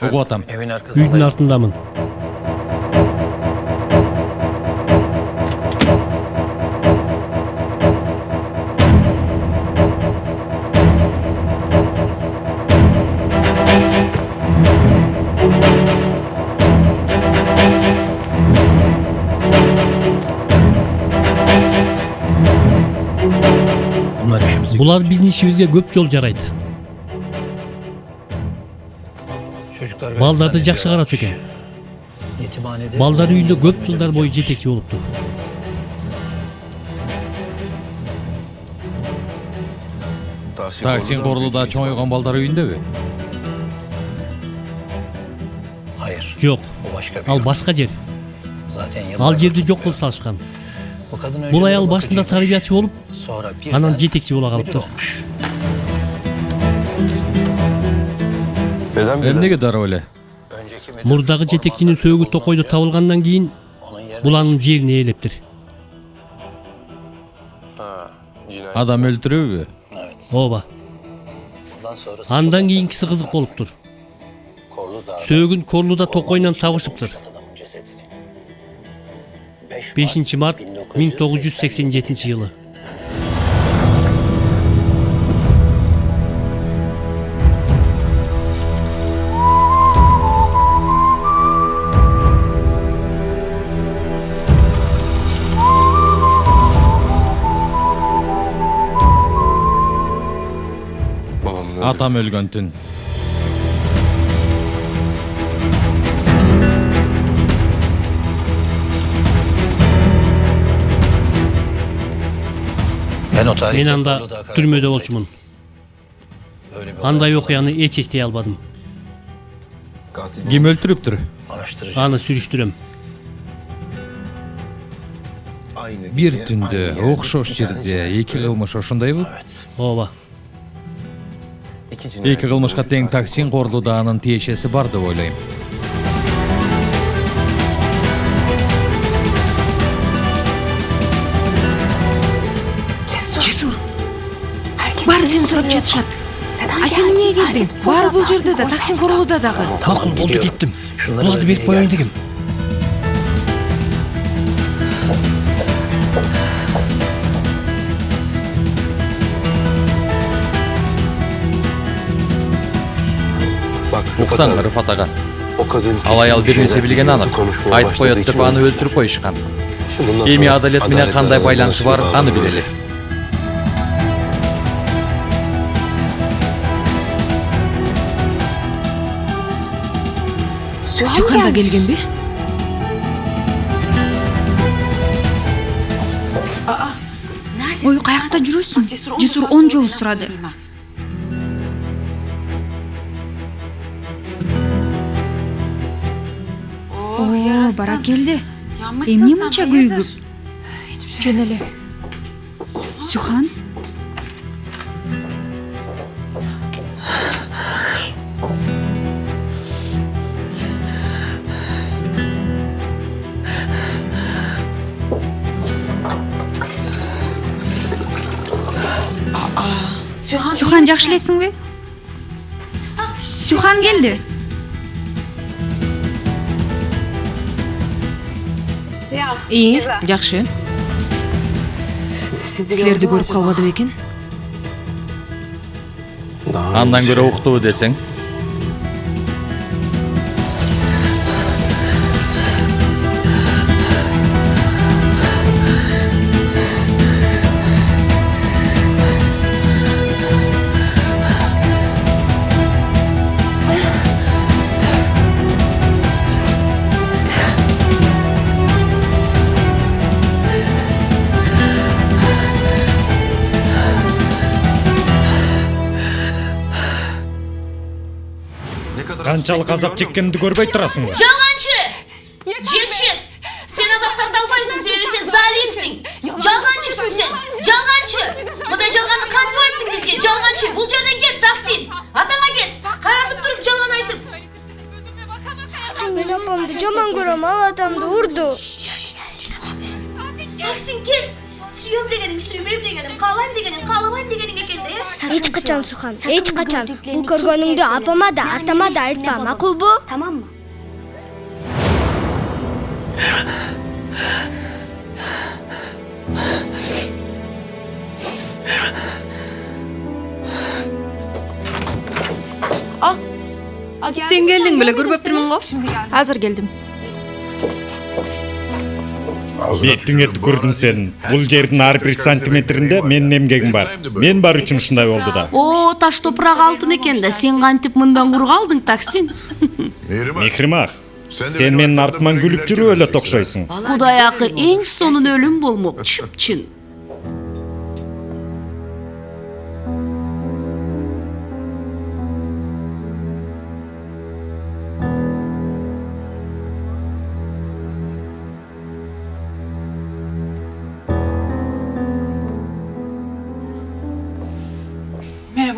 Ugu atam. Evin Үйдүн arkasındayım. артындамын. Bunlar işimizi Булар биздин ишибизге көп жол жарайт. Çocuklar Балдарды veletsen жакшы ediyorlar. карачу экен. Yetimhanede Балдар үйүндө көп жылдар бою жетекчи болуптур. Tahsin Korlu'da çoğuygan balдар үйүндөбү? Hayır. Жок, O başka bir ал yurt. башка жер. Zaten Ал yıllardır жерди жок tutuyor. кылып салышкан. O kadın önce Бул bir аял bakıcıymış. башында тарбиячы болуп, Sonra анан birden жетекчи боло müdür калыптыр. olmuş. Neden Эмнеге дароо эле? Önceki müdür Мурдагы жетекчинин ormanda сөөгү bulununca токойдо табылгандан кийин onun yerine бул анын жерин ээлептир. cinayet? Адам өлтүрүүбү? Evet. Ооба. Bundan sonrası Андан çok кийинкиси кызык болуптур. Korlu Dağ'da Сөөгүн Корлуда токойнан ormanın içinde табышыптыр. bulmuşlar adamın cesedini. 5 март 1987 жылы. Babamın öldü. Atam өлгөн түн. Ben o tarihte Мен анда Korlu Dağ karakolundaydım. түрмөдө болчумун. Öyle bir Андай olay окуяны эч эстей албадым. Katil Ким өлтүрүптүр? araştırıcı. Аны сүрүштүрөм. aynı Бир kişi, түндө aynı yerde, окшош iki tane жерде cinayet. эки кылмыш ошондойбу? Ооба. İki cinayet. Эки кылмышка тең Таксин Корлуда анын тиешеси бар деп ойлойм. Cesur. Баары сени сурап жатышат. А сен эмнеге келдиң? Баары бул жерде да, Таксин Корулуда дагы. Макул болду, gidiyorum. кеттим. Şunları Буларды берип vermeye коеюн geldim. дегем. Bak Уксаң Рыфат ага. o kadın Ал аял бир нерсе şeyler билген анык. konuşmaya Айтып başladığı коет için деп аны öldü. өлтүрүп коюшкан. Bundan Эми sonra адалет менен adalet кандай aramızda байланышы бар, nasıl аны bağlanır? билели. Сүйхан да келгенби? Ой, каякта жүрөсүң? Жесур 10 жолу сурады. О, баракелде. Эмне мынча күйүгүп? Жөн эле. Сүйхан? Сүйхан жакшы элесиңби? Сүйхан келди. Жакшы. Силерди көрүп калбады бекен? Daha Андан iyi көрө şey. уктуу десең. Канчалык азап чеккенди көрбөй турасың. Жалганчы! Жетшин! Sen azaptan dalbaysın, sen zalimsin. Жалганчысың sen, жалганчы! Мындай жалганды кантип айттың бизге, жалганчы! Бул жерден кет, Таксин! Атаңа кет! Каратып туруп жалган айтып. Мен апамды жаман көрөм, ал атамды урду. Таксин кет! suyum degenin, suymayım degenin, kalayım degenin, kalamayım degenin eкен de. Эч качан Сухан, эч качан. Бул көргөнүңдү апама да, атама да айтпа, макулбу? Тамаммы? Sen geldin bile görüptürmün go. Hazır geldim. Беттиң этти көрдүм сенин. Бул жердин ар бир сантиметринде менин эмгегим бар. Мен бар үчүн ушундай болду да. О, таш топурак алтын экен да, сен кантип мындан кур калдың, Таксин? Мехримах, сен менин артыман күлүп жүрүп эле токшойсуң. Кудай акы, эң сонун өлүм болмок, чып-чын.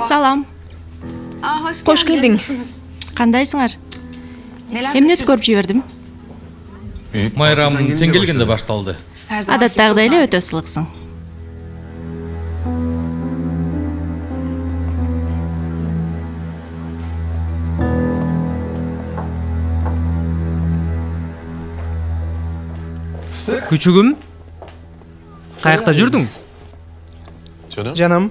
Салам. Кош келдиң. Кандайсыңар? Эмне көрүп жибердим? Майрам сен келгенде башталды. Адаттагыдай эле өтө сылыксың. Күчүгүм, каякта жүрдүң? Жаным,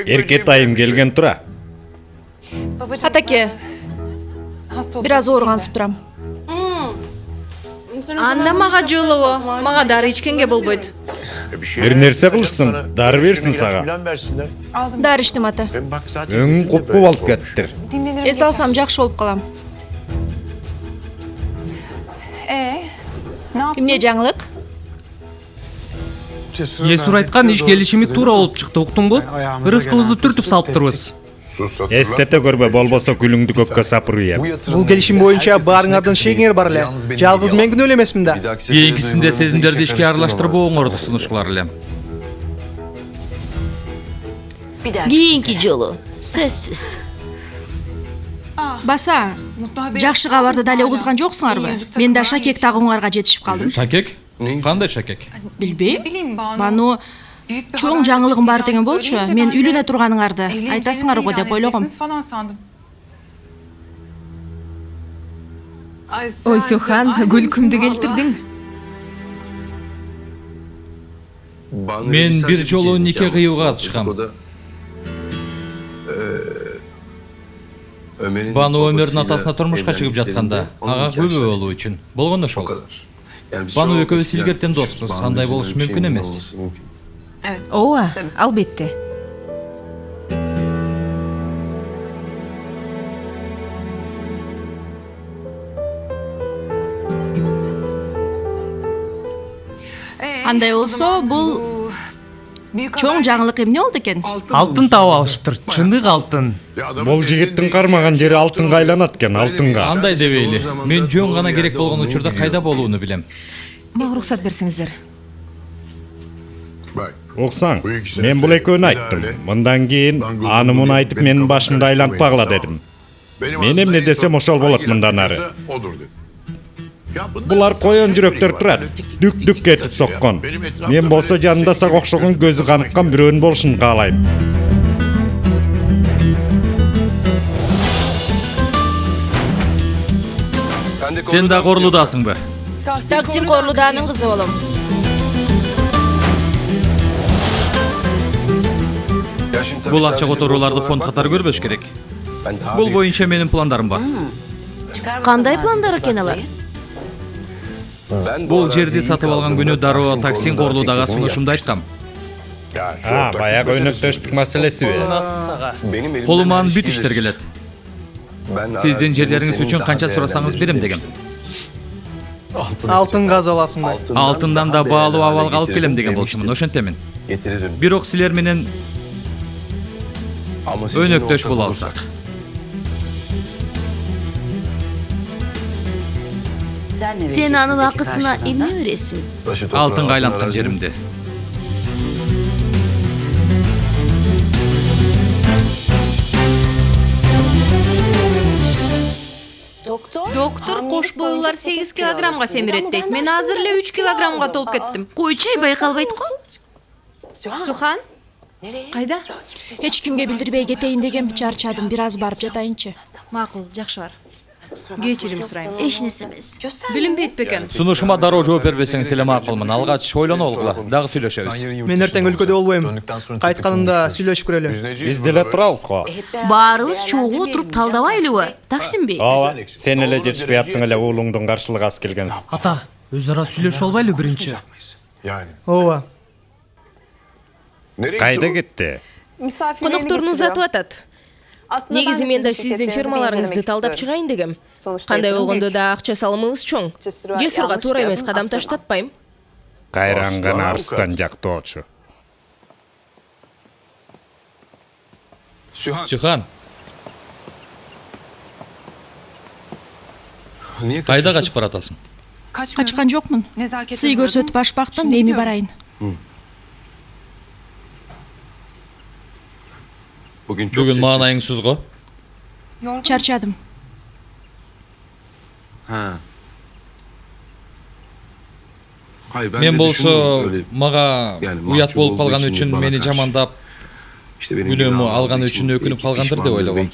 Эркет айым келген тура. Атаке, бир аз ооругансып турам. Анда мага жолобо, мага дары ичкенге болбойт. Бир нерсе кылышсың, дары берсин сага. Дары иштим ата. Өң купку болуп кеттир. Эс алсам жакшы болуп калам. Эмне жаңылык? Жесур айткан иш келишими туура болуп чыкты, уктуңбу? Рызкыбызды түртүп салыптырбыз. Эстете көрбө, болбосо күлүңдү көккө сапырып ем. бул келишим боюнча баарыңардан шегиңер бар эле. Жалгыз мен күнөө эмесмин да. Кийинкисинде сезимдерди ишке аралаштырып оңорду сунуш кылар элем. Кийинки жолу, сөзсүз. Баса, жакшы кабарды дале угузган жоксуңарбы? Мен да шакек тагууңарга жетишип калдым. Шакек? Кандай шакек? Билбейм. Бану чоң жаңылыгым бар деген болчу. Мен үйлөнө турганыңарды айтасыңар го деп ойлогом. Ой, Сухан, күлкүмдү келтирдиң. Мен бир жолу нике кыюуга чыккам. Бану Өмөрдүн атасына турмушка чыгып жатканда, ага күбө болуу үчүн. Болгону ошол. Бану экөөбүз илгертен доспуз, андай болушу мүмкүн эмес. Ооба, албетте. Андай болсо, бул чоң жаңылык эмне болду экен? Алтын таап алыштыр, чынык алтын. Бул жигиттин кармаган жери алтынга айланат экен, алтынга. Андай дебейли. Мен жөн гана керек болгон учурда кайда болууну билем. Мага уруксат берсеңиздер. Уксаң, мен бул экөөнү айттым. Мындан кийин аны муну айтып менин башымды айлантпагыла дедим. Мен эмне десем ошол болот мындан ары. Булар коен жүрөктөр турат, дүк-дүк этип соккон. Мен болсо жанында сага окшогон көзү каныккан бирөөнүн болушун каалайм. Сен да Корлудасыңбы? Таксин Корлудаанын кызы болом. Бул акча которууларды фонд катары көрбөш керек. Бул боюнча менин пландарым бар. Кандай пландар экен алар? Бул жерди сатып алган күнү дароо Таксин Корлудага сунушумду айткам. Баягы өнөктөштүк маселесиби? Колуман бүт иштер келет. Сиздин жерлериңиз үчүн канча сурасаңыз берем дегем. Алтын газ аласыңбы? Алтындан да баалуу абалга алып келем деген болчумун, ошентемин. Бирок силер менен өнөктөш боло алсак. Сен анын акысына эмне бересиң? Алтынга айланткан жеримди. Доктор кош бойлар 8 килограммга семирет дейт. Мен азыр эле 3 килограммга толуп кеттим. Койчу байкалбайт го. Сухан? Кайда? Эч кимге билдирбей кетейин дегем, чарчадым. Бир аз барып жатайынчы. Макул, жакшы бар. Кечирим сурайм. Эч нерсе эмес. Билинбейт бекен. Сунушума дароо жооп бербесеңиз эле макулмун. Алгач ойлоно болгула. Дагы сүйлөшөбүз. Мен эртең өлкөдө болбойм. Кайтканымда сүйлөшүп көрөлү. Биз деле турабыз го. Баарыбыз чогуу отуруп талдабайлыбы? Таксимби? Ооба, сен эле жетишпей аттың эле уулуңдун каршылыгы аз келгенсиң. Ата, өз ара сүйлөшө албайлы биринчи. Ооба. Кайда кетти? Конокторуну узатып атат. Негизи мен да сиздин фирмаларыңызды талдап чыгайын дегем. Кандай болгондо да акча салымыбыз чоң. Жесурга туура эмес кадам таштатпайм. Кайранган арыстан жактоочу. Сухан, кайда качып баратасың? Качкан жокмун. Сый көрсөтүп ашпактым, эми барайын. Бүгүн маанайыңсыз го. Чарчадым. Мен болсо мага уят болуп калган үчүн мени жамандап үлөмү алган үчүн өкүнүп калгандыр деп ойлогом.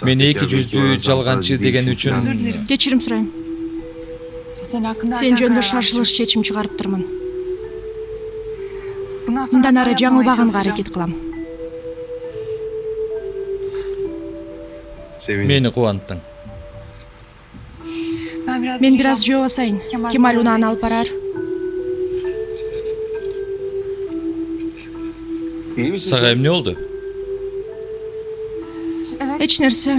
Мени эки жүздүү жалганчы деген үчүн Кечирим сурайм. Сен жөнүндө шашылыш чечим чыгарыптырмын. Мындан ары жаңылбаганга аракет кылам. мени кубанттың. Мен бир аз жөө басайын. Кемал унааны алып барар. Сага эмне болду? Эч нерсе.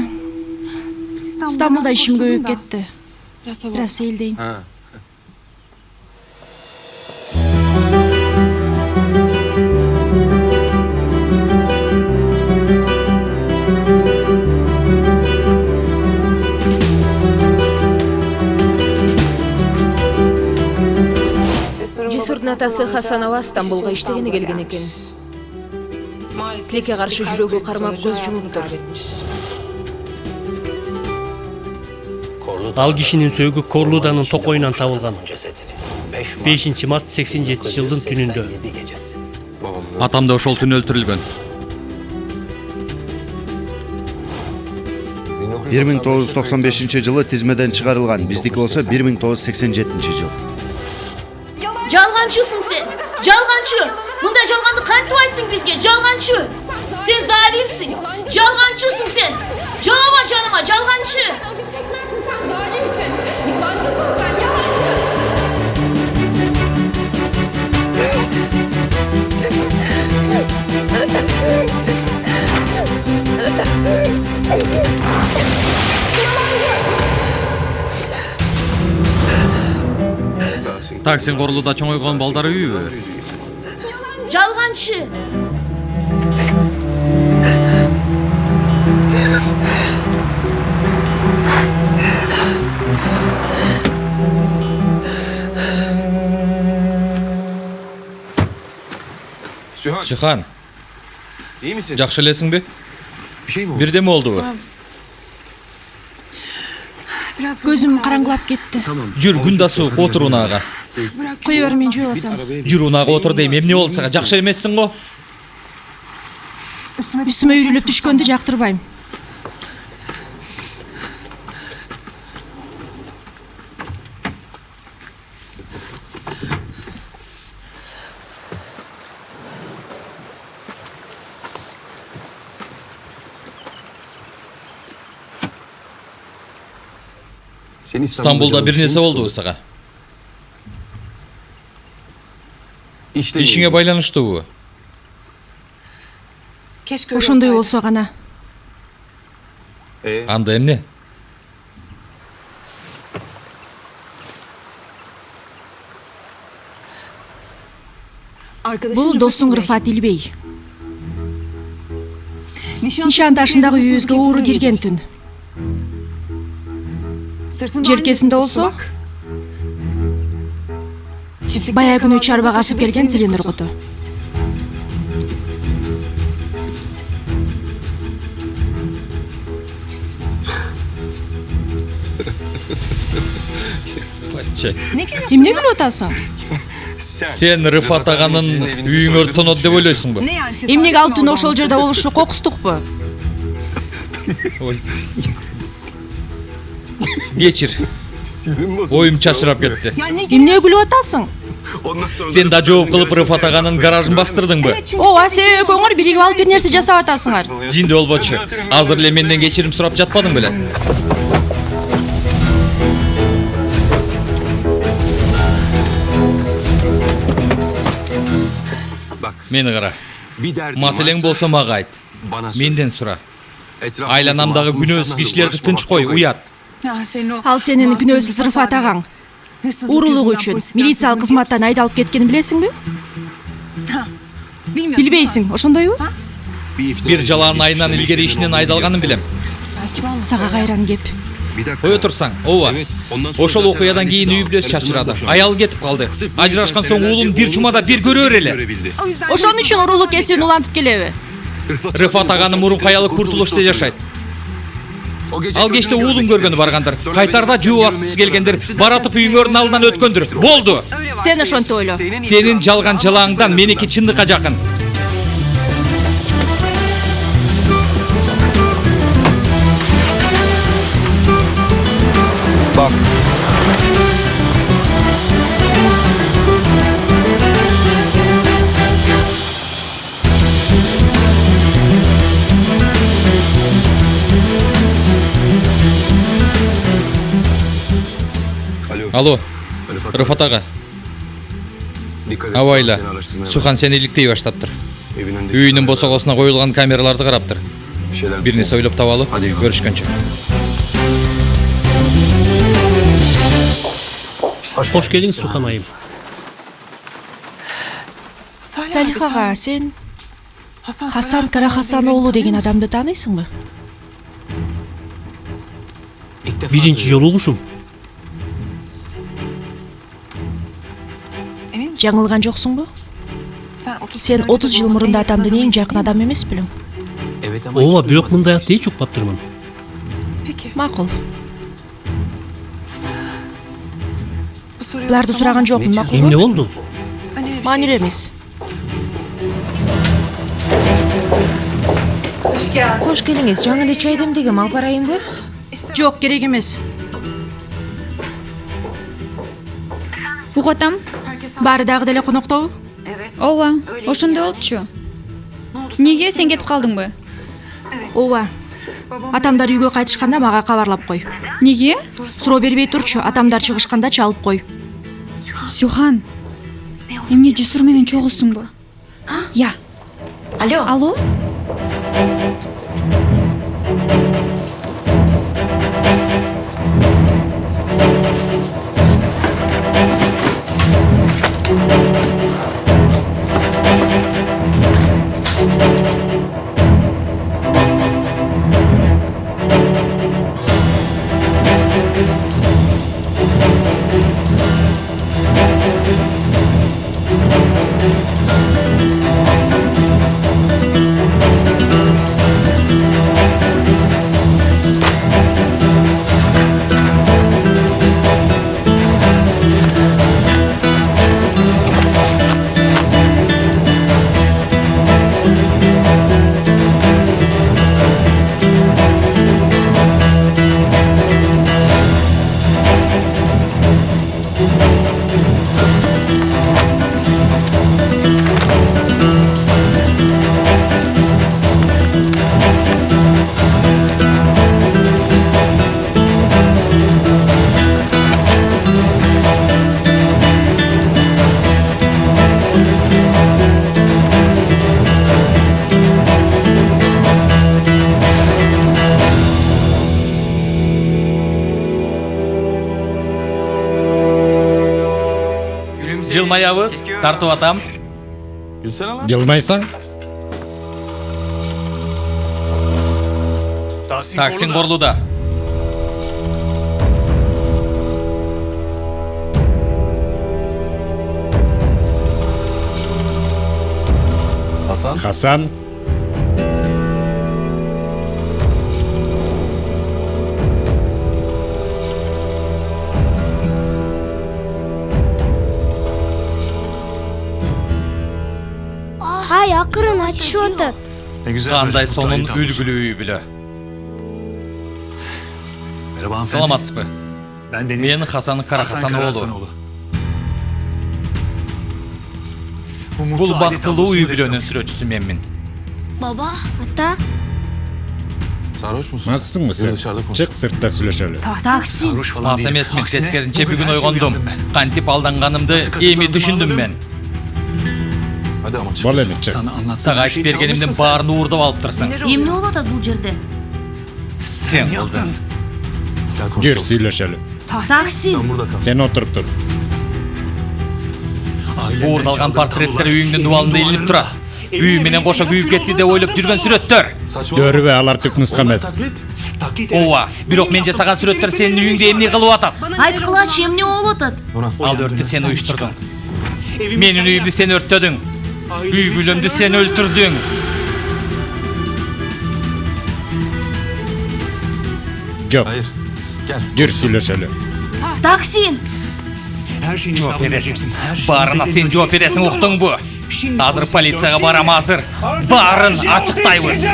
Стамбулда ишим көбөйүп кетти. Бир аз сейилдейин. Жесурдун атасы Хасанова Стамбулга иштегени келген экен. Тилекке каршы жүрөгү кармап көз жумуптур. Ал кишинин сөөгү Корлуданын токойунан табылган. 5-март 87-жылдын түнүндө. Атам да ошол түнү өлтүрүлгөн. 1995-жылы тизмеден чыгарылган. Биздики болсо 1987-жыл. Жалганчысың сен. Жалганчы. Мындай жалганды кантип айттың бизге? Жалганчы. Сен залимсиң. Жалганчысың сен. Жалама жаныма, жалганчы. Таксин Корлуда чоңойгон балдары үйбү? Жалганчы. Сухан, жакшы элесиңби? Бирдеме болдубу? Көзүм караңгылап кетти. Жүр, күн да суук, отур унаага. Кое бер, мен жөө басам. Жүр унаага отур дейм, эмне болду сага? Жакшы эмессиң го? Үстүмө үйрүлүп түшкөндү жактырбайм. Стамбулда бир нерсе болдубу сага? Ишиңе байланыштуубу? Ошондой болсо гана. Анда эмне? Бул досуң Рыфат Илбей. Нишандашындагы үйүбүзгө ууру кирген түн. Желкесинде болсо бая күнү чарбага асып келген цилиндр куту. болчу. Эмне күлүп атасың? Сен Рыфат аганын үйүң өрттөнөт деп ойлойсуңбу? Эмнеге ал түнү ошол жерде болушу кокустукпу? Ой. Кечир. Оюм чачырап кетти. Эмнеге күлүп атасың? Сен да жооп кылып Рыфат аганын гаражын бастырдыңбы? Ооба, сен экөөңөр биригип алып бир нерсе жасап атасыңар. Жинде болбочу. Азыр эле менден кечирим сурап жатпадың беле? Мени кара. Маселең болсо мага айт. Менден сура. Айланамдагы күнөөсүз кишилерди тынч кой, уят. Ал сенин күнөөсүз Рыфат агаң. Уурулук үчүн милициялык кызматтан айдалып кеткенин билесиңби? Билбейсиң, ошондойбу? Бир жалаан айынан илгери ишинен айдалганын билем. Сага кайран кеп. Кое турсаң, ооба. Ошол окуядан кийин үй бүлөсү чачырады. Аял кетип калды. Ажырашкан соң уулум бир жумада бир көрөр эле. Ошон үчүн уурулук кесибин улантып келеби? Рыфат аганын мурунку аялы Куртулушта жашайт. Ал кечте уулум көргөнү баргандыр. Кайтарда жуу аскысы келгендир. Баратып үйүңөрдүн алдынан өткөндүр. Болду. Сен ошентип ойло. Сенин жалган жалааңдан меники чындыкка жакын. Bak. Алло. Рыфат ага. Абайла. Сухан сени иликтей баштаптыр. Үйүнүн босогосуна коюлган камераларды караптыр. Бир нерсе ойлоп табалы. Көрүшкөнчө. Хош келиңиз Сухан айым. Салих ага, сен Хасан Карахасан оолу деген адамды тааныйсыңбы? Биринчи жолу угушум. Жаңылган жоксуңбу? Сен 30 жыл мурунда атамдын эң жакын адамы эмес белең? Ооба, бирок мындай ат эч укпаптырмын. Макул. Буларды сураган жокмун, макулбу? Эмне болду? Маанилүү эмес. Кош келиңиз, жаңы эле чай демдегем, алып барайынбы? Жок, керек эмес. Угатам. Баары дагы деле коноктобу? Ооба, ошондой болчу. Неге сен кетип калдыңбы? Ооба. Атамдар үйгө кайтышканда мага кабарлап кой. Неге? Суроо бербей турчу, атамдар чыгышканда чалып кой. Сухан. Эмне жесур менен чогусуңбу? Я. Алло. Алло? Жылмаябыз, тартып атам. Жылмайсаң? Таксин Борлуда. Хасан. Ай, акырын айтышып атат. Кандай сонун үлгүлүү биле. Саламатсызбы? Мен Хасан Карахасановолу. Бул бактылуу үй бүлөнүн сүрөтчүсү менмин. Баба, ата. Насылсың сен? Чык сыртта сүйлөшөлү. Такси. Мас эмесмин, тескеринче бүгүн ойгондум. Кантип алданганымды эми түшүндүм мен. Бол эми чык. Сага айтып бергенимдин баарын уурдап алыптырсың. Эмне болуп атат бул жерде? Сен кылдың. Жүр сүйлөшөлү. Такси. Сен отуруп тур. Уурдалган портреттер үйүңдүн дубалында илинип турат. Үй менен кошо күйүп кетти деп ойлоп жүргөн сүрөттөр. Көрүбө, алар түк нуска эмес. Ооба, бирок мен жасаган сүрөттөр сенин үйүңдө эмне кылып атат? Айткылачы, эмне болуп атат? Ал өрттү сен уюштурдуң. Менин үйүмдү сен өрттөдүң. Үй бүлөмдү сен өлтүрдүң. Жок. Жүр сүйлөшөлү. Такси. Жооп бересиң. Баарына сен жооп бересиң, уктуңбу? Азыр полицияга барам, азыр. Баарын ачыктайбыз.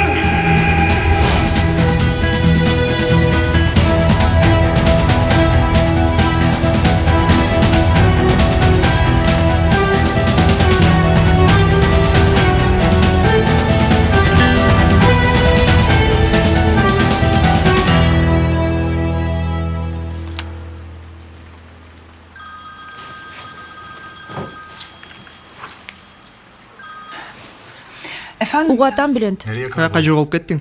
Угатам Билент. Каяка жоголуп кеттиң?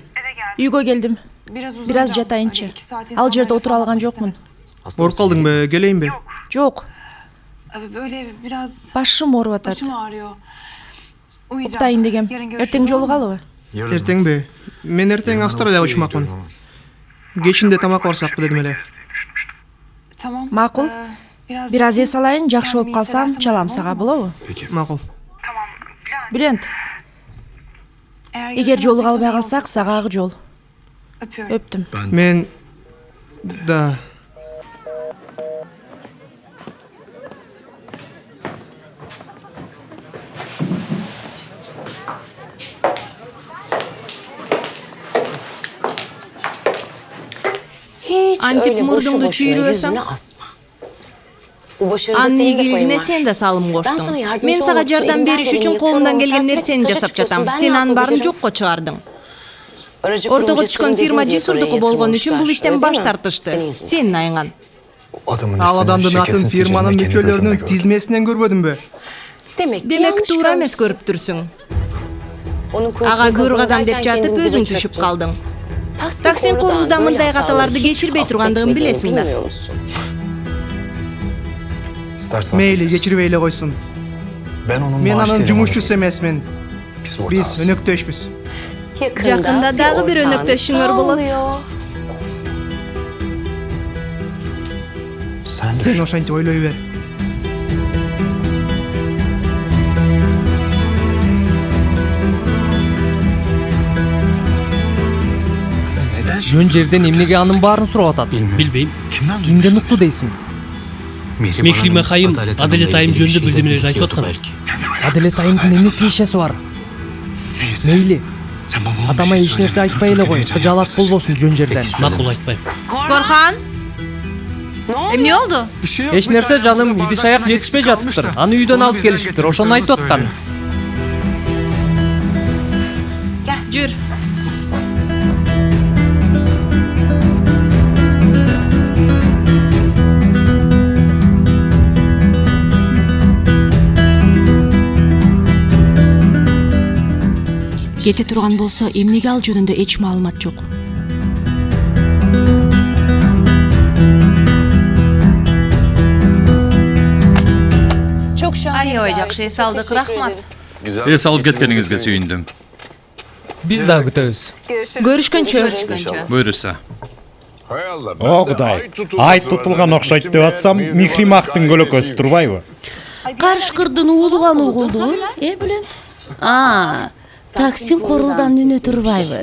Үйгө келдим. Бираз жатайынчы. Ал жерде отура алган жокмун. Ооруп калдыңбы? Келейинби? Жок. Башым ооруп атат. Уктайын дегем. Эртең жолугалыбы? Эртеңби? Мен эртең Австралияга учмакмын. Кечинде тамак барсакпы дедим эле. Макул. Бираз эс алайын, жакшы болуп калсам, чалам сага, болобу? Макул. Билент. Эгер жолугалбай калсак, сага ак жол. Өптүм. Мен да Антип мурдуңду чүйрөсөң, анын ийгилигине сен да салым коштуң. Мен сага жардам бериш үчүн колумдан келген нерсени жасап жатам. Сен анын баарын жокко чыгардың. Ортого түшкөн фирма Жесурдуку болгон үчүн бул иштен баш тартышты. Сенин айыңан. ал адамдын атын фирманын мүчөлөрүнүн тизмесинен көрбөдүмбү? Демек туура эмес көрүп турсуң. Ага көр казам деп жатып өзүң түшүп калдың. Таксин колунда мындай каталарды кечирбей тургандыгын билесиң да. Мейли, кечирбей эле койсун. Мен анын жумушчусу эмесмин. Биз өнөктөшпүз. Жакында дагы бир өнөктөшүңөр болот. Сен ошентип ойлой бер. Жөн жерден эмнеге анын баарын сурап атат? Билбейм. Кимден укту дейсиң? Мехриме Хайым Аделет Айым жөнүндө билдирмелерди айтып аткан. Аделет Айымдын эмне тиешеси бар? Мейли. Атама эч нерсе айтпай эле кой. Кыжаалат болбосун жөн жерден. Макул, айтпайм. Корхан? Эмне болду? Эч нерсе жаным, идиш аяк жетишпей жатыптыр. Аны үйдөн алып келишиптир. Ошону айтып аткан. Жүр. Кете турган болсо, эмнеге ал жөнүндө эч маалымат жок? Аябай жакшы эс алдык, рахмат. Эс алып кеткениңизге сүйүндүм. Биз дагы күтөбүз. Көрүшкөнчө. Буйруса. О Кудай, ай тутулган окшойт деп атсам, Михримактын көлөкөсү турбайбы? Карышкырдын уулуган угулду, Билент? Таксин корулдан үнө турбайбы?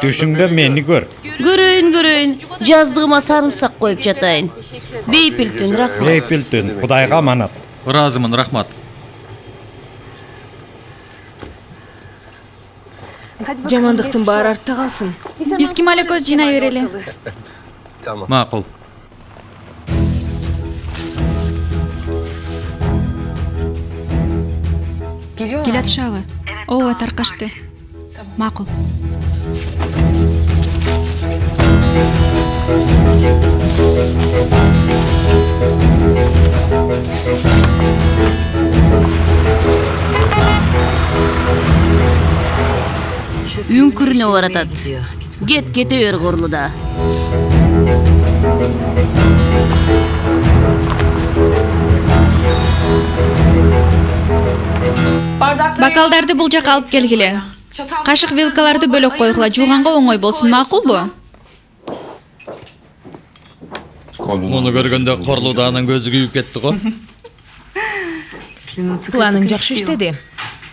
Түшүңдө мени көр. Көрөйүн. Жаздыгыма сарымсак коюп жатайын. Бейпилтүн, рахмат. Бейпилтүн, Кудайга аманат. Ыраазымын, рахмат. Жамандыктын баары артта калсын. Биз Кемале көз жыйнай берели. Макул. Келатышабы? Ооба, таркашты. Макул. Үңкүрүнө баратат. Кете бер Корлуда. Бакалдарды бул жака алып келгиле. Кашык вилкаларды бөлөк койгула, жууганга оңой болсун, макулбу? Муну көргөндө Корлуданын көзү күйүп кетти го. Планың жакшы иштеди.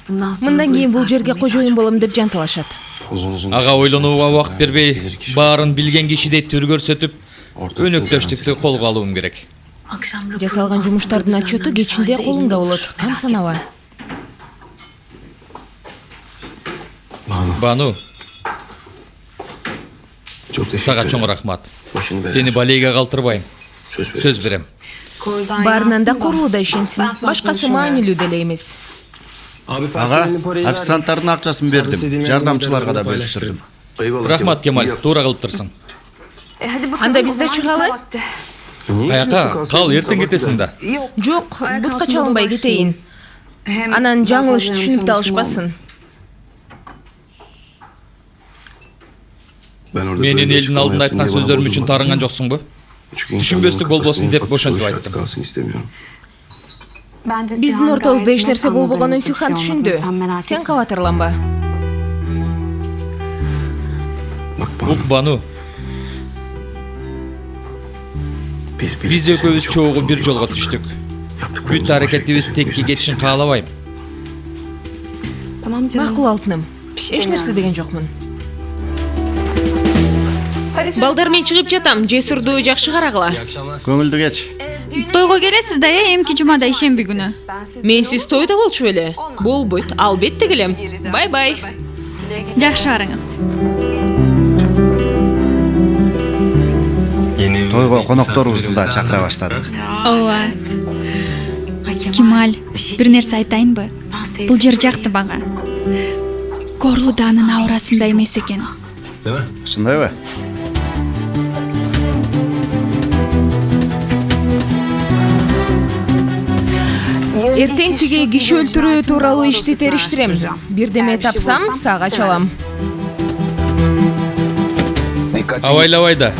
Мындан кийин бул жерге кожоюн болом деп жанталашат. Ага ойлонууга убакыт бербей, баарын билген кишидей түр көрсөтүп, өнөктөштүктү колго алуум керек. Жасалган жумуштардын отчету кечинде колуңда болот. Кам санаба. Бану. Сага чоң рахмат. Сени балейге калтырбайм. Сөз берем. Баарынан да Корлуда ишенсин. Башкасы маанилүү деле эмес. Ага, официанттардын акчасын бердим. Жардамчыларга да бөлүштүрдүм. Рахмат, Кемаль, туура кылыптырсың. Анда биз да чыгалы? Каяка? Кал, эртең кетесиң да. Жок, бутка чалынбай кетейин. Анан жаңылыш түшүнүп да алышпасын. Менин элдин алдында айткан сөздөрүм үчүн тарынган жоксуңбу? Түшүнбөстүк болбосун деп бошонтуп айттым. Биздин ортобузда эч нерсе болбогонун Сюхан түшүндү. Сен кабатырланба. Ук, Бану. Биз экөөбүз чогуу бир жолго түштүк. Бүт аракетибиз текке кетишин каалабайм. Макул, алтыным. Эч нерсе деген жокмун. Балдар, мен чыгып жатам. Жесурду жакшы карагыла. Көңүлдү кеч. Тойго келесиз да, эмки жумада ишемби күнү. Менсиз тойда болчу беле? Болбойт, албетте келем. Бай-бай. Жакшы арыңыз. Тойго конокторубузду да чакыра баштадык. Ооба. Кемаль, бир нерсе айтайынбы? Бул жер жакты мага. Корлуданын аурасында эмес экен. Ушундайбы? Эртең тиги киши өлтүрүү тууралуу ишти териштирем. Бирдеме тапсам, сага чалам. Абайлабай да.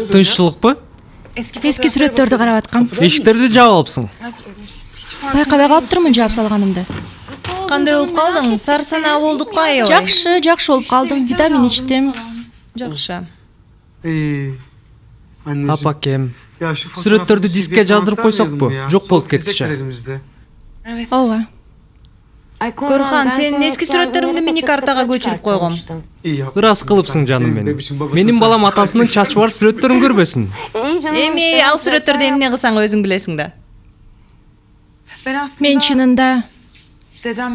Тынччылыкпы? Эски сүрөттөрдү карап аткам. Эшиктерди жаап алыпсың. Байкабай калыптырмын жаап салганымды. Кандай болуп калдың? Сарсана болдук аябай. Жакшы болуп калдым. Витамин ичтим. Жакшы. Апакем. Сүрөттөрдү дискке жаздырып койсокпу? Жок болуп кетчү. Ооба. Көрхан, сенин эски сүрөттөрүңдү мини картага көчүрүп койгом. Ырас кылыпсың жаным менин. Менин балам атасынын чачы бар сүрөттөрүн көрбөсүн. Эми ал сүрөттөрдү эмне кылсаң өзүң билесиң да. Мен чынында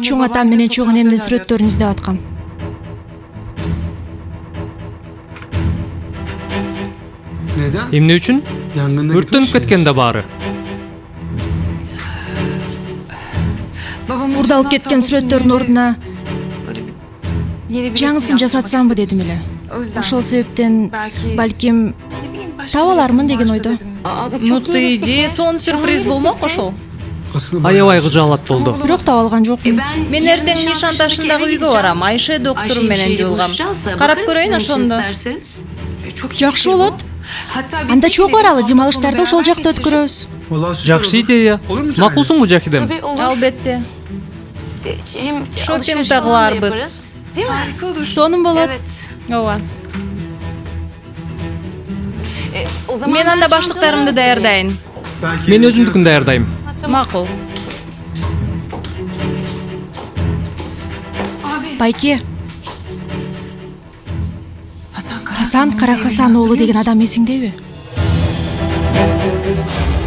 чоң атам менен чоң энемдин сүрөттөрүн издеп аткам. Эмне үчүн? Өрттөнүп кеткен да баары. Урдалып кеткен сүрөттөрдүн ордуна жаңысын жасатсамбы дедим эле. Ошол себептен балким таба алармын деген ойдо. Муктуу идея, сонун сюрприз болмок ошол. Аябай кыжаалат болду. Бирок таба алган жокмун. Мен эртең Нишан ташындагы үйгө барам. Айше доктурум менен жолугам. Карап көрөйүн ошондо. Жакшы болот. Анда чогуу аралы демалыштарды ошол жакта өткөрөбүз. Жакшы идея. Макулсуңбу Жакидем? Албетте. Шопинг да кыларбыз. Сонун болот. Ооба. Мен анда баштыктарымды даярдайын. Мен өзүмдүкүн даярдайм. Макул. Байке. Хасан Карахасан уулу деген адам эсиңдеби?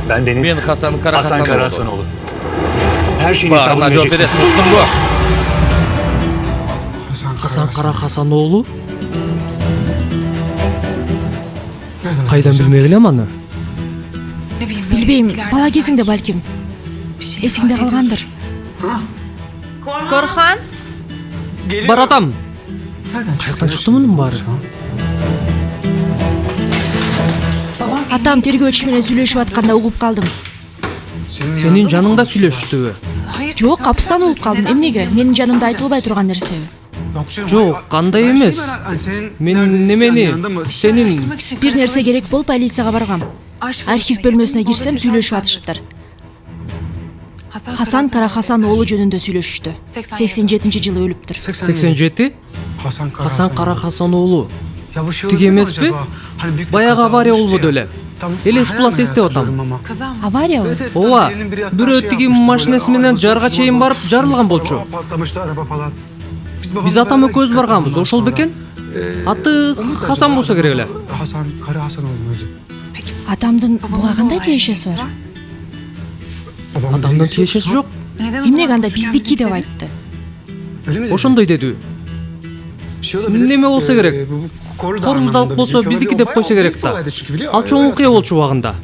Мен Хасан Карахасан уулу. Her şeyin Bağırma hesabını cevap vereceksin. veresin unuttun bu. Хасан Карахасан уулу? Кайдан билмек элем аны? Билбейм, бала кезиңде балким. Эсиңде калгандыр. Корхан? Баратам. Каяктан чыкты мунун баары? Атам тергөөчү менен сүйлөшүп атканда угуп калдым. Сенин жаныңда сүйлөшүштүбү? Жок, капыстан угуп калдым. Эмнеге? Менин жанымда айтылбай турган нерсеби? Жок, кандай эмес. Мен немени, сенин... Бир нерсе керек болуп полицияга баргам. Архив бөлмөсүнө кирсем сүйлөшүп атышыптыр. Хасан Карахасан уулу жөнүндө сүйлөшүштү. 87-жылы өлүптүр. 87? Хасан Карахасан уулу. Тиги эмеспи? Баягы авария болбоду эле. Элес булас эстеп атам. Авариябы? Ооба. Бирөө тиги машинеси менен жарга чейин барып жарылган болчу. Биз атам экөөбүз барганбыз, ошол бекен? Аты Хасан болсо керек эле. Атамдын буга кандай тиешеси бар? Атамдын тиешеси жок. Эмнеге анда биздики деп айтты? Ошондой дедиби? Неме болсо керек? Корулдалык болсо биздики деп койсо керек да. Ал чоң окуя болчу убагында.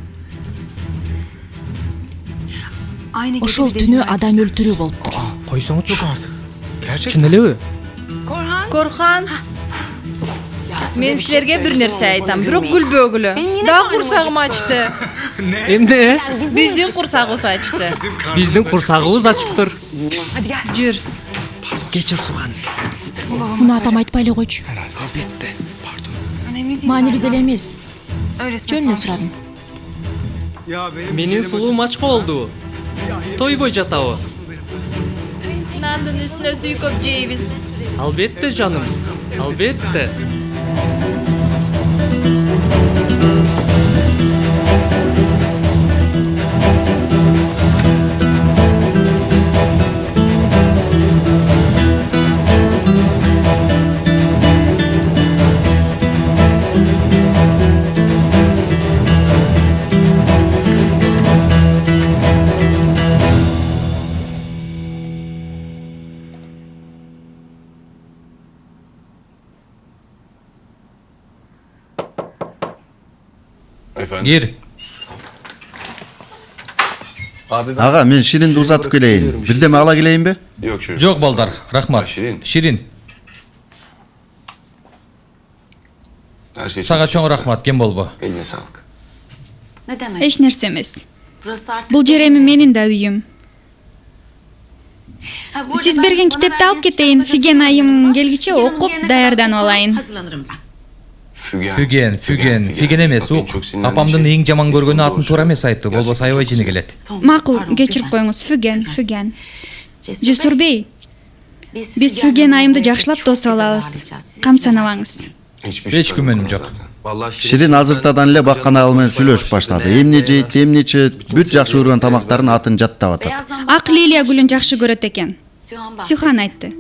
Ошол түнү адам өлтүрүү болуптур. Койсоңчу. Чын элеби? Корхан? Мен силерге бир нерсе айтам, бирок күлбөгүлө. Дагы курсагым ачты. Эмне? Биздин курсагыбыз ачты. Биздин курсагыбыз ачыптыр. Жүр. Кечир Сухан. Муну атам айтпай эле койчу. Албетте. Маанилүү деле эмес. Жөн эле сурадым. Менин сулуум ачка болду. Тойбой жатабы? Нандын үстүнө сүйкөп жейбиз. Албетте жаным. Албетте. Gir. Ага, мен Ширинди узатып келейин. Бирдеме ала келейинби? Жок балдар, рахмат. Ширин. Сага чоң рахмат, кем болбо. Eline sağlık. Эч нерсе эмес. Бул жер эми менин да үйүм. Сиз берген китепти алып кетейин. Фиген айым келгиче окуп даярданып алайын. Fügen эмес, ук. Апамдын эң жаман көргөнү атын туура эмес айтты, болбосо аябай жини келет. Макул, кечирип коюңуз. Fügen. Жесур бей. Биз Fügen айымды жакшылап тосуп алабыз. Камсанабаңыз. Эч күмөнүм жок. Ширин азыртадан эле бакканагы менен сүйлөшүп баштады. Эмне жейт, эмне ичет, бүт жакшы көргөн тамактарын атын жаттап атат. Ак лилия гүлүн жакшы көрөт экен. Сюхан айтты.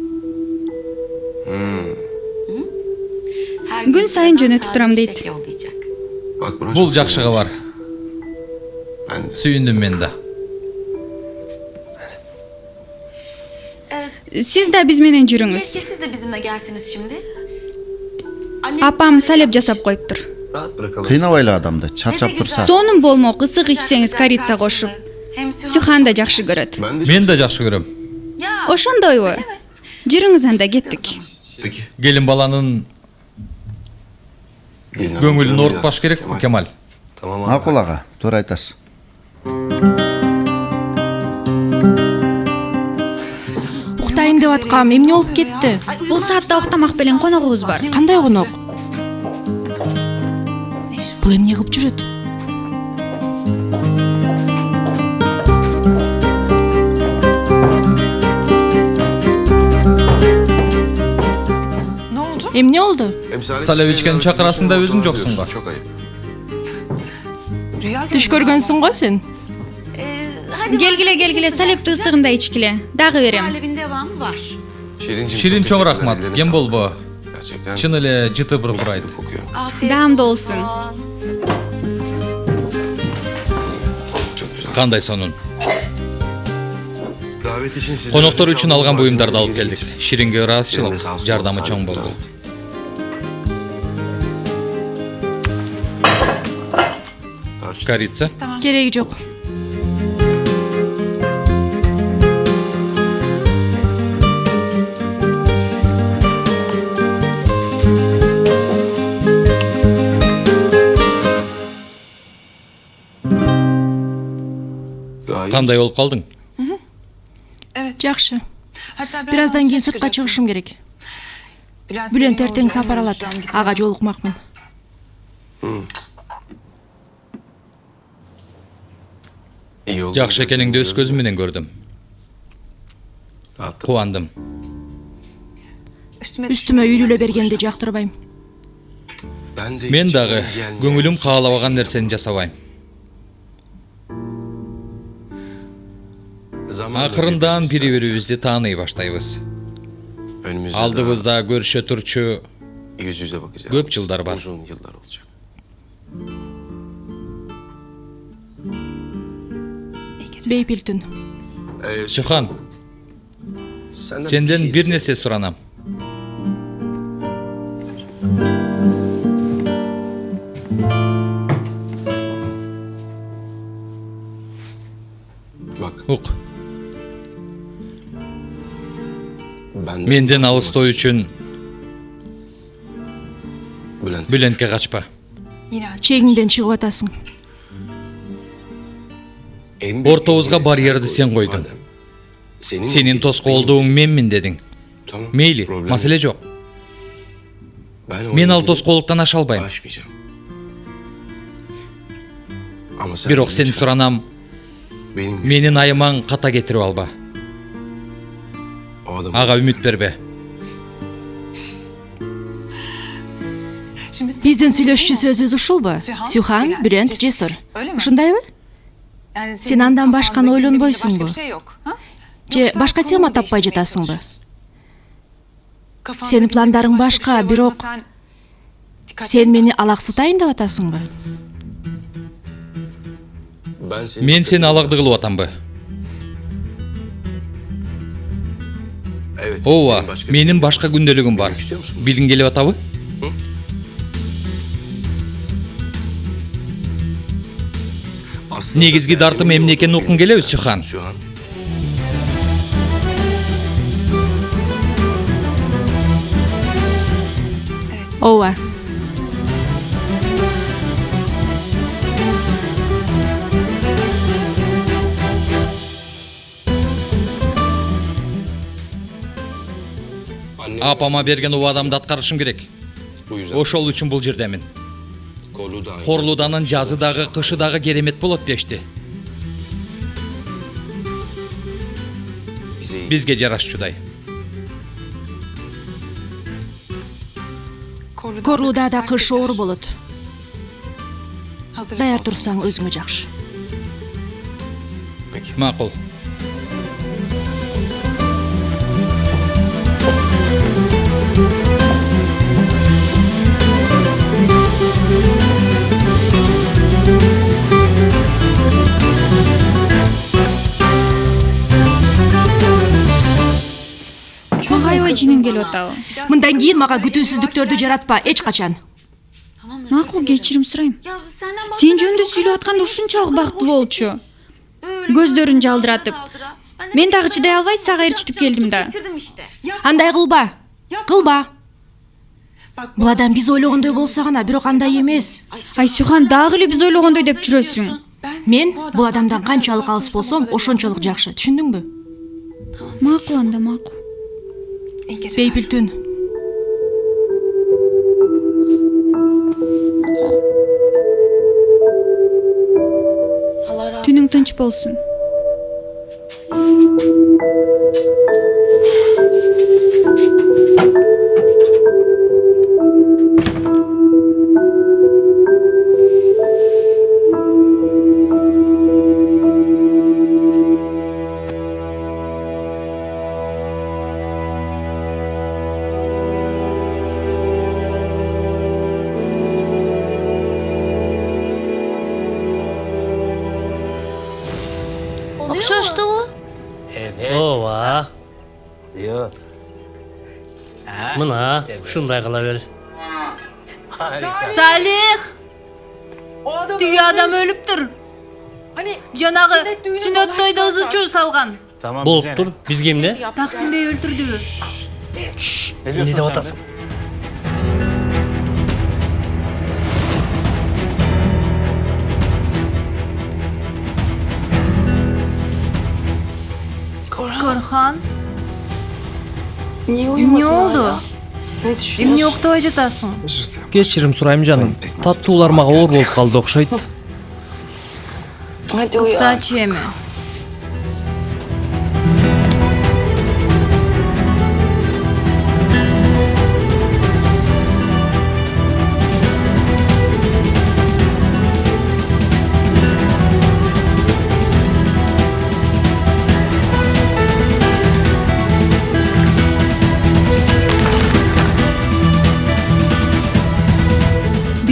Күн сайын жөнөтүп турам дейт. Бул жакшы кабар. Сүйүндүм мен да. Сиз да биз менен жүрүңүз. Siz de bizimle gelseniz şimdi. Апам салеп жасап коюптур. Кыйнабайлы адамды, чарчап турса. Сонун болмок, ысык ичсеңиз корица кошуп. Сюхан да жакшы көрөт. Мен да жакшы көрөм. Ошондойбу? Жүрүңүз анда, кеттик. Келин баланын көңүлүн оорутпаш керекпи, Кемаль? Макул ага, туура айтасыз. Уктайын деп аткам, эмне болуп кетти? Бул саатта уктамак белен коногубуз бар. Кандай конок? Бул эмне кылып жүрөт? Эмне болду? Салевичкени чакырасың да өзүң жоксуң го. Түш көргөнсүң го сен? Келгиле, Салепти ысыгында ичкиле. Дагы берем. Ширин чоң рахмат. Кем болбо. Чын эле жыты буркурайт. Даамдуу болсун. Кандай сонун? Коноктор үчүн алган буюмдарды алып келдик. Ширинге ыраазычылык, жардамы чоң болду. Корица? Кереги жок. Кандай болуп калдың? Жакшы. Бираздан кийин сыртка чыгышым керек. Бүлөнт эртең сапар алат. Ага жолукмакмын. Жакшы экениңди өз көзүм менен көрдүм. Кубандым. Үстүмө үйлүлө бергенди жактырбайм. Мен дагы көңүлүм каалабаган нерсени жасабайм. Акырындан бири-бирибизди тааный баштайбыз. Алдыбызда көрүшө турчу көп жылдар бар. Бейпилтүн. Сюхан, сенден бир нерсе суранам. Ук. Менден алыстой үчүн Бүлөнткө качпа. Чегиңден чыгып атасың. Ортобузга барьерди сен койдуң. Сенин тоскоолдугуң менмин дедиң. Мейли, маселе жок. Мен ал тоскоолуктан аша албайм. Бирок сени суранам, менин айымаң ката кетирип алба. Ага үмүт бербе. Биздин сүйлөшчү сөзүбүз ушулбу? Сюхан, Бүлөнт, Жесур. Ушундайбы? Сен андан башканы ойлонбойсуңбу? Же башка тема таппай жатасыңбы? Сенин пландарың башка, бирок сен мени алаксытайын деп атасыңбы? Мен сени алагды кылып атамбы? Ооба, менин башка күндөлүгүм бар. Билгиң келип атабы? Негизги дартым эмне экенин уккуң келеби, Сюхан? Ооба. Апама берген убадамды аткарышым керек. Ошол үчүн бул жердемин. Корлуданын жазы дагы, кышы дагы керемет болот дешти. Бизге жарашчудай. Корлуда да кыш оор болот. Даяр турсаң өзүңө жакшы. Макул. Жиним келип атабы? Мындан кийин мага күтүүсүздүктөрдү жаратпа, эч качан. Макул, кечирим сурайм. Сен жөнүндө сүйлөп атканда ушунчалык бактылуу болчу. Көздөрүн жалдыратып. Мен дагы чыдай албай сага ээрчитип келдим да. Андай кылба. Кылба. Бул адам биз ойлогондой болсо гана, бирок андай эмес. Ай, Сюхан, дагы эле биз ойлогондой деп жүрөсүң. Мен бул адамдан канчалык алыс болсом, ошончолук жакшы. Түшүндүңбү? Макул анда, макул. Бейпилтүн. тынч болсун. Окшошту. Evet. Ооба. Yok. Мына ушундай кыла бер. Harika. Салих! Тиги адам өлүптүр. Жанагы сүнөт тойдо ызы чуу салган. Tamam. Болуптур. Бизге эмне? Таксим Бей өлтүрдү. Эмне деп атасың? Корхан, эмне болду? Эмне уктабай жатасың? Кечирим сурайм жаным. Таттуулар мага оор болуп калды окшойт. Уктачы эми.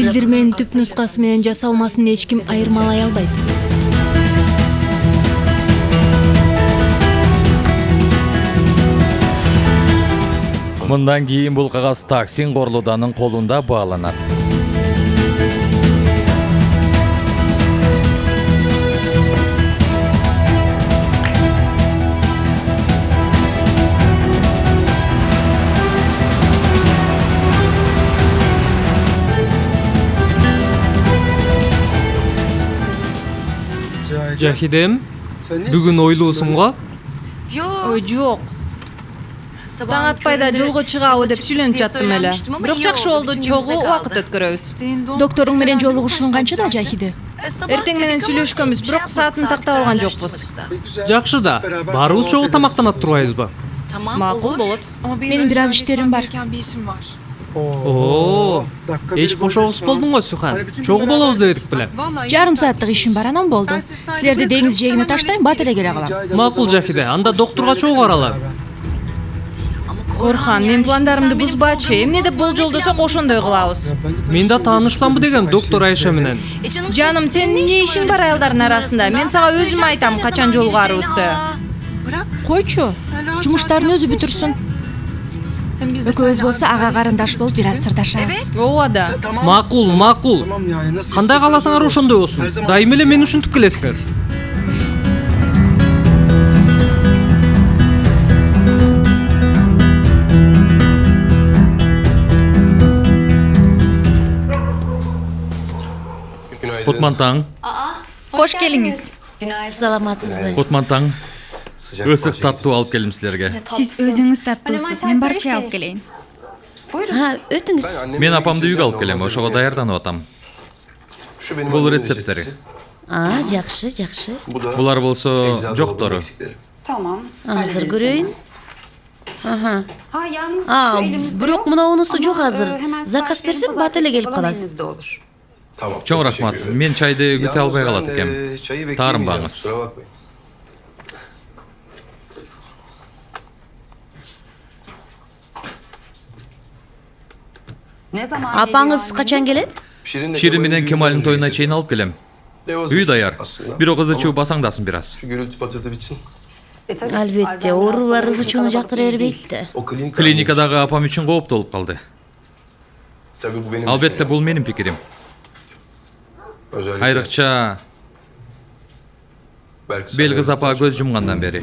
Билдирменин түп нускасы менен жасалмасын эч ким айырмалай албайт. Мындан кийин бул кагаз Таксин Корлуданын колунда бааланат. Жахидем, бүгүн ойлуусуң го? Ой, жок. Таң атпайда жолго чыгабы деп сүйлөнүп жаттым эле. Бирок жакшы болду, чогуу убакыт өткөрөбүз. Докторуң менен жолугушууң канчада, Жахиде? Эртең менен сүйлөшкөнбүз, бирок саатын тактап алган жокпуз. Жакшы да, баарыбыз чогуу тамактанат турбайбызбы? Макул болот. Менин бир аз иштерим бар. Оо, эч бошогус болдуң го Сухан. Чогуу болобуз деп эдик беле. Жарым сааттык ишим бар, анан болду. Силерди деңиз жээгине таштайм, бат эле келе калам. Макул Жахиде, анда доктурга чогуу баралы. Корхан, мен пландарымды бузбачы. Эмне деп болжолдосок ошондой кылабыз. Мен да таанышсамбы дегем доктор Айша менен. Жаным, сенин эмне ишиң бар аялдардын арасында? Мен сага өзүм айтам качан жолугарыбызды. Койчу, жумуштарын өзү бүтүрсүн. Экөөбүз болсо ага карындаш болуп бир аз сырдашабыз. Ооба да. Макул, макул. Кандай кааласаңар ошондой болсун. Дайым эле мени ушинтип келесиңер. Кутмантаң. Кош келиңиз. Саламатсызбы? Кутмантаң. Ысык таттуу алып келдим силерге. Сиз өзүңүз таптуусуз, мен барып чай алып келейин. Өтүңүз. Мен апамды үйгө алып келем, ошого даярданып атам. Бул рецепттери. Жакшы, жакшы. Булар болсо жоктору. Азыр көрөйүн. Бирок мунаунусу жок азыр. Заказ берсем бат эле келип калат. Чоң рахмат. Мен чайды күтө албай калат экем. Таарынбаңыз. Апаңыз качан келет? Ширин менен Кемалдын тоюна чейин алып келем. Үй даяр. Бирок ызы чуу басаңдасын бир аз. Албетте, оорулар ызы чууну жактыра бербейт да. Клиникадагы апам үчүн кооптуу болуп калды. Албетте, бул менин пикирим. Айрыкча Белгиз апа көз жумгандан бери.